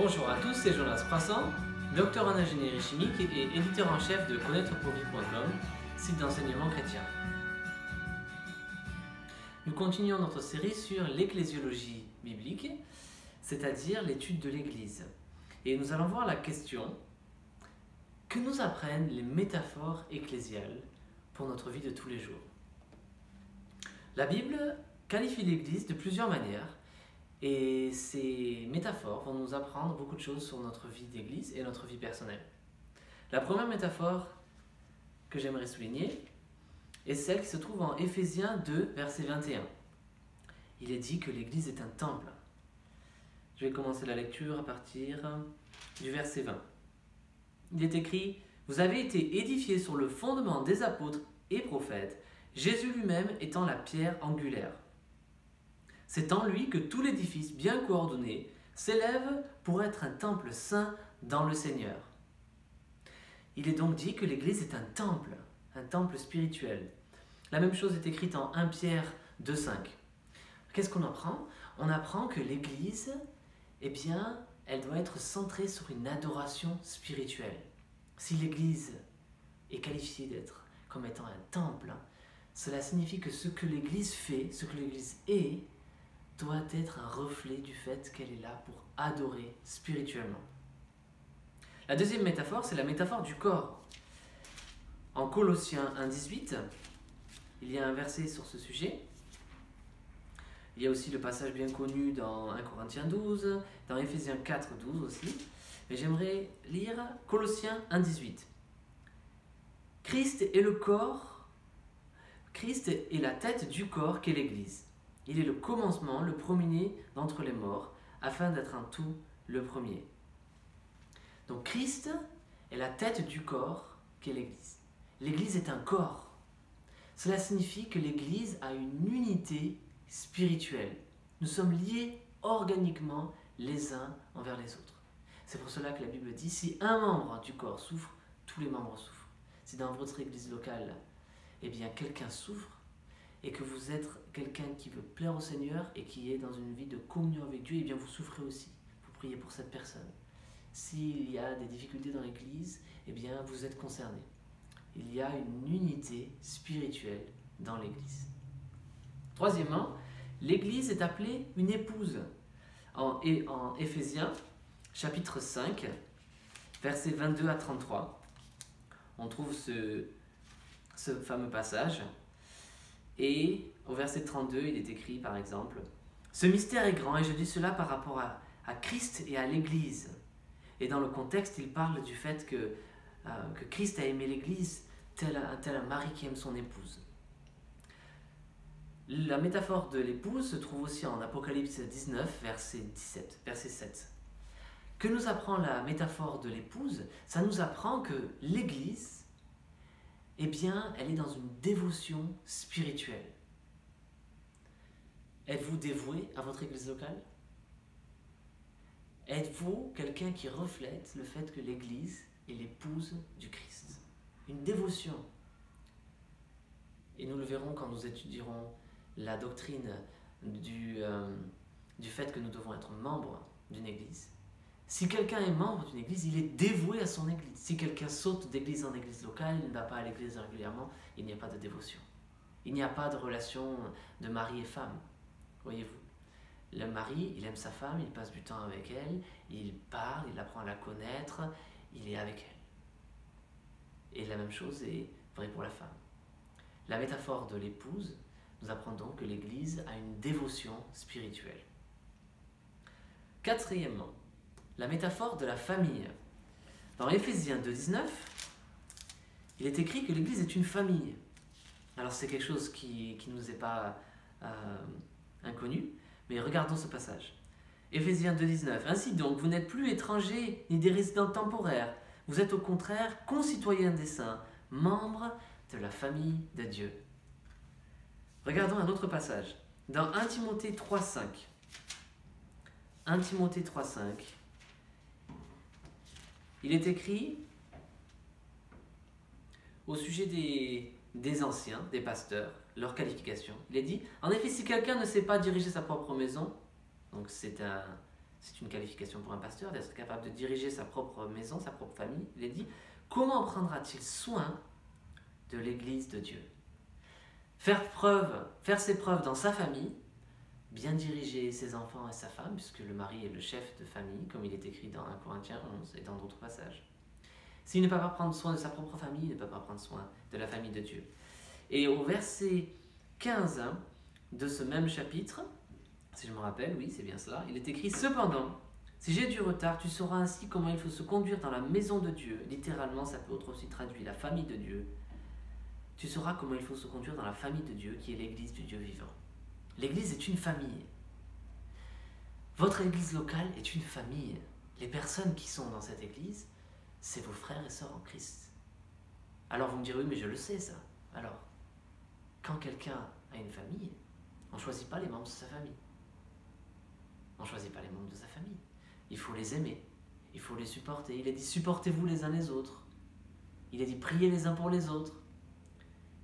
Bonjour à tous, c'est Jonas Prassan, docteur en ingénierie chimique et éditeur en chef de connaîtrepourvivre.com, site d'enseignement chrétien. Nous continuons notre série sur l'ecclésiologie biblique, c'est-à-dire l'étude de l'Église. Et nous allons voir la question: que nous apprennent les métaphores ecclésiales pour notre vie de tous les jours? La Bible qualifie l'Église de plusieurs manières, et ces métaphores vont nous apprendre beaucoup de choses sur notre vie d'église et notre vie personnelle. La première métaphore que j'aimerais souligner est celle qui se trouve en Éphésiens 2, verset 21. Il est dit que l'église est un temple. Je vais commencer la lecture à partir du verset 20. Il est écrit: « Vous avez été édifiés sur le fondement des apôtres et prophètes, Jésus lui-même étant la pierre angulaire. C'est en lui que tout l'édifice bien coordonné s'élève pour être un temple saint dans le Seigneur. » Il est donc dit que l'Église est un temple spirituel. La même chose est écrite en 1 Pierre 2,5. Qu'est-ce qu'on apprend? On apprend que l'Église, elle doit être centrée sur une adoration spirituelle. Si l'Église est qualifiée d'être comme étant un temple, cela signifie que ce que l'Église fait, ce que l'Église est, doit être un reflet du fait qu'elle est là pour adorer spirituellement. La deuxième métaphore, c'est la métaphore du corps. En Colossiens 1,18, il y a un verset sur ce sujet. Il y a aussi le passage bien connu dans 1 Corinthiens 12, dans Éphésiens 4,12 aussi. Mais j'aimerais lire Colossiens 1,18. Christ est le corps, Christ est la tête du corps qu'est l'Église. Il est le commencement, le premier d'entre les morts, afin d'être en tout le premier. Donc Christ est la tête du corps qu'est l'Église. L'Église est un corps. Cela signifie que l'Église a une unité spirituelle. Nous sommes liés organiquement les uns envers les autres. C'est pour cela que la Bible dit: si un membre du corps souffre, tous les membres souffrent. Si dans votre église locale, quelqu'un souffre, et que vous êtes quelqu'un qui veut plaire au Seigneur et qui est dans une vie de communion avec Dieu, vous souffrez aussi. Vous priez pour cette personne. S'il y a des difficultés dans l'église, vous êtes concerné. Il y a une unité spirituelle dans l'église. Troisièmement, l'église est appelée une épouse. En Éphésiens, chapitre 5, versets 22 à 33, on trouve ce fameux passage. Et au verset 32, il est écrit par exemple: « Ce mystère est grand, et je dis cela par rapport à Christ et à l'Église. » Et dans le contexte, il parle du fait que Christ a aimé l'Église tel un mari qui aime son épouse. La métaphore de l'épouse se trouve aussi en Apocalypse 19, verset 7. Que nous apprend la métaphore de l'épouse? Ça nous apprend que l'Église, elle est dans une dévotion spirituelle. Êtes-vous dévoué à votre église locale? Êtes-vous quelqu'un qui reflète le fait que l'église est l'épouse du Christ? Une dévotion. Et nous le verrons quand nous étudierons la doctrine du fait que nous devons être membres d'une église. Si quelqu'un est membre d'une église, il est dévoué à son église. Si quelqu'un saute d'église en église locale, il ne va pas à l'église régulièrement, il n'y a pas de dévotion. Il n'y a pas de relation de mari et femme. Voyez-vous, le mari, il aime sa femme, il passe du temps avec elle, il parle, il apprend à la connaître, il est avec elle. Et la même chose est vraie pour la femme. La métaphore de l'épouse nous apprend donc que l'église a une dévotion spirituelle. Quatrièmement, la métaphore de la famille. Dans Éphésiens 2,19, il est écrit que l'Église est une famille. Alors c'est quelque chose qui ne nous est pas inconnu, mais regardons ce passage. Éphésiens 2,19. Ainsi donc, vous n'êtes plus étrangers ni des résidents temporaires. Vous êtes au contraire concitoyens des saints, membres de la famille de Dieu. Regardons un autre passage. Dans 1 Timothée 3,5. 1 Timothée 3,5. Il est écrit au sujet des anciens, des pasteurs, leurs qualifications. Il est dit: « En effet, si quelqu'un ne sait pas diriger sa propre maison, donc c'est c'est une qualification pour un pasteur, d'être capable de diriger sa propre maison, sa propre famille. Il est dit, comment prendra-t-il soin de l'Église de Dieu? Faire ses preuves dans sa famille, bien diriger ses enfants et sa femme, puisque le mari est le chef de famille, comme il est écrit dans 1 Corinthiens 11 et dans d'autres passages. S'il ne peut pas prendre soin de sa propre famille, il ne peut pas prendre soin de la famille de Dieu. Et au verset 15 de ce même chapitre, si je me rappelle, oui, c'est bien cela, il est écrit « Cependant, si j'ai du retard, tu sauras ainsi comment il faut se conduire dans la maison de Dieu. » Littéralement, ça peut être aussi traduit « la famille de Dieu. » Tu sauras comment il faut se conduire dans la famille de Dieu, qui est l'Église du Dieu vivant. L'Église est une famille. Votre Église locale est une famille. Les personnes qui sont dans cette Église, c'est vos frères et sœurs en Christ. Alors vous me direz, oui, mais je le sais ça. Alors, quand quelqu'un a une famille, on ne choisit pas les membres de sa famille. On ne choisit pas les membres de sa famille. Il faut les aimer. Il faut les supporter. Il a dit, supportez-vous les uns les autres. Il a dit, priez les uns pour les autres.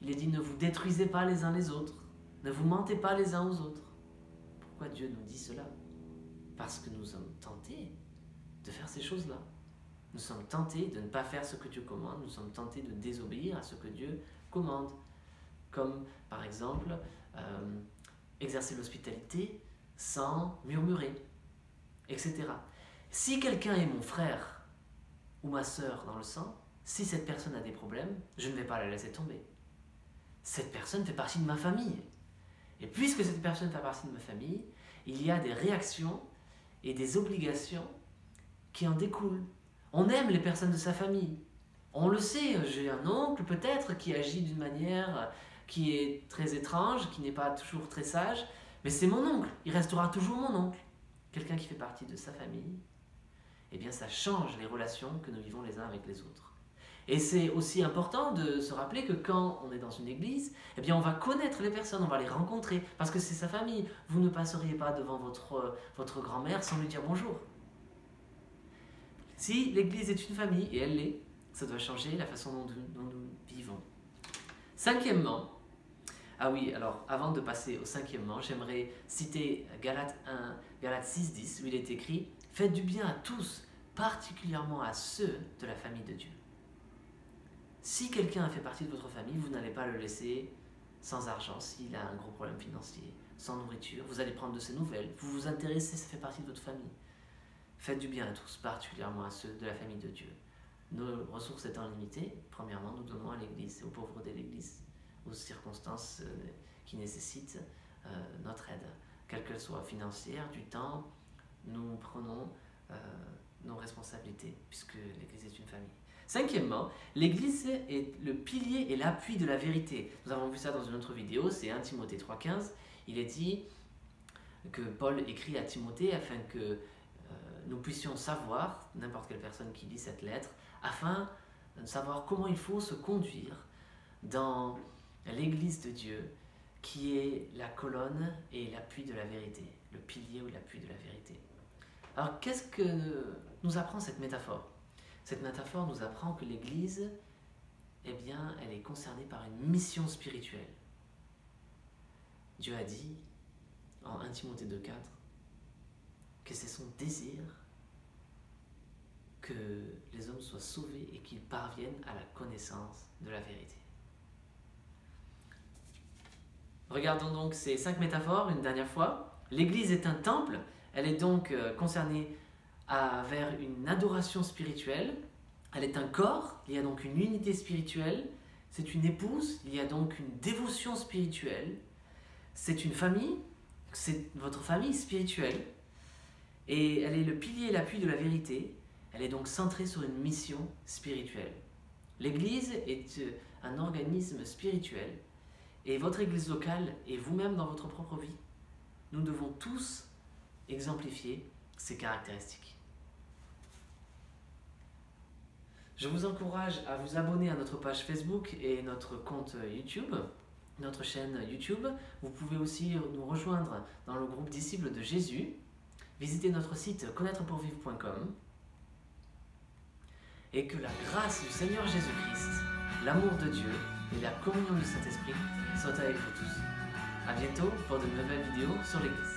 Il a dit, ne vous détruisez pas les uns les autres. Ne vous mentez pas les uns aux autres. Pourquoi Dieu nous dit cela? Parce que nous sommes tentés de faire ces choses-là. Nous sommes tentés de ne pas faire ce que Dieu commande. Nous sommes tentés de désobéir à ce que Dieu commande. Comme, par exemple, exercer l'hospitalité sans murmurer, etc. Si quelqu'un est mon frère ou ma sœur dans le sang, si cette personne a des problèmes, je ne vais pas la laisser tomber. Cette personne fait partie de ma famille. Et puisque cette personne fait partie de ma famille, il y a des réactions et des obligations qui en découlent. On aime les personnes de sa famille. On le sait, j'ai un oncle peut-être qui agit d'une manière qui est très étrange, qui n'est pas toujours très sage, mais c'est mon oncle, il restera toujours mon oncle. Quelqu'un qui fait partie de sa famille, eh bien ça change les relations que nous vivons les uns avec les autres. Et c'est aussi important de se rappeler que quand on est dans une église, eh bien on va connaître les personnes, on va les rencontrer, parce que c'est sa famille. Vous ne passeriez pas devant votre grand-mère sans lui dire bonjour. Si l'église est une famille, et elle l'est, ça doit changer la façon dont nous vivons. Cinquièmement, ah oui, alors avant de passer au cinquièmement, j'aimerais citer Galates 6:10, où il est écrit « Faites du bien à tous, particulièrement à ceux de la famille de Dieu. » Si quelqu'un fait partie de votre famille, vous n'allez pas le laisser sans argent s'il a un gros problème financier, sans nourriture. Vous allez prendre de ses nouvelles, vous vous intéressez, ça fait partie de votre famille. Faites du bien à tous, particulièrement à ceux de la famille de Dieu. Nos ressources étant limitées, premièrement, nous donnons à l'Église, aux pauvres de l'Église, aux circonstances qui nécessitent notre aide, quelle qu'elle soit financière, du temps. Nous prenons nos responsabilités, puisque l'Église est une famille. Cinquièmement, l'Église est le pilier et l'appui de la vérité. Nous avons vu ça dans une autre vidéo, c'est 1 Timothée 3,15. Il est dit que Paul écrit à Timothée afin que nous puissions savoir, n'importe quelle personne qui lit cette lettre, afin de savoir comment il faut se conduire dans l'Église de Dieu, qui est la colonne et l'appui de la vérité, le pilier ou l'appui de la vérité. Alors, qu'est-ce que nous apprend cette métaphore? Cette métaphore nous apprend que l'Église, eh bien, elle est concernée par une mission spirituelle. Dieu a dit, en 1 Timothée 2,4, que c'est son désir que les hommes soient sauvés et qu'ils parviennent à la connaissance de la vérité. Regardons donc ces 5 métaphores une dernière fois. L'Église est un temple, elle est donc concernée vers une adoration spirituelle. Elle est un corps, il y a donc une unité spirituelle. C'est une épouse, il y a donc une dévotion spirituelle. C'est une famille, c'est votre famille spirituelle. Et elle est le pilier et l'appui de la vérité. Elle est donc centrée sur une mission spirituelle. L'Église est un organisme spirituel. Et votre Église locale et vous-même dans votre propre vie, nous devons tous exemplifier ces caractéristiques. Je vous encourage à vous abonner à notre page Facebook et notre compte YouTube, notre chaîne YouTube. Vous pouvez aussi nous rejoindre dans le groupe Disciples de Jésus. Visitez notre site connaîtrepourvivre.com. Et que la grâce du Seigneur Jésus-Christ, l'amour de Dieu et la communion du Saint-Esprit soient avec vous tous. A bientôt pour de nouvelles vidéos sur l'Église.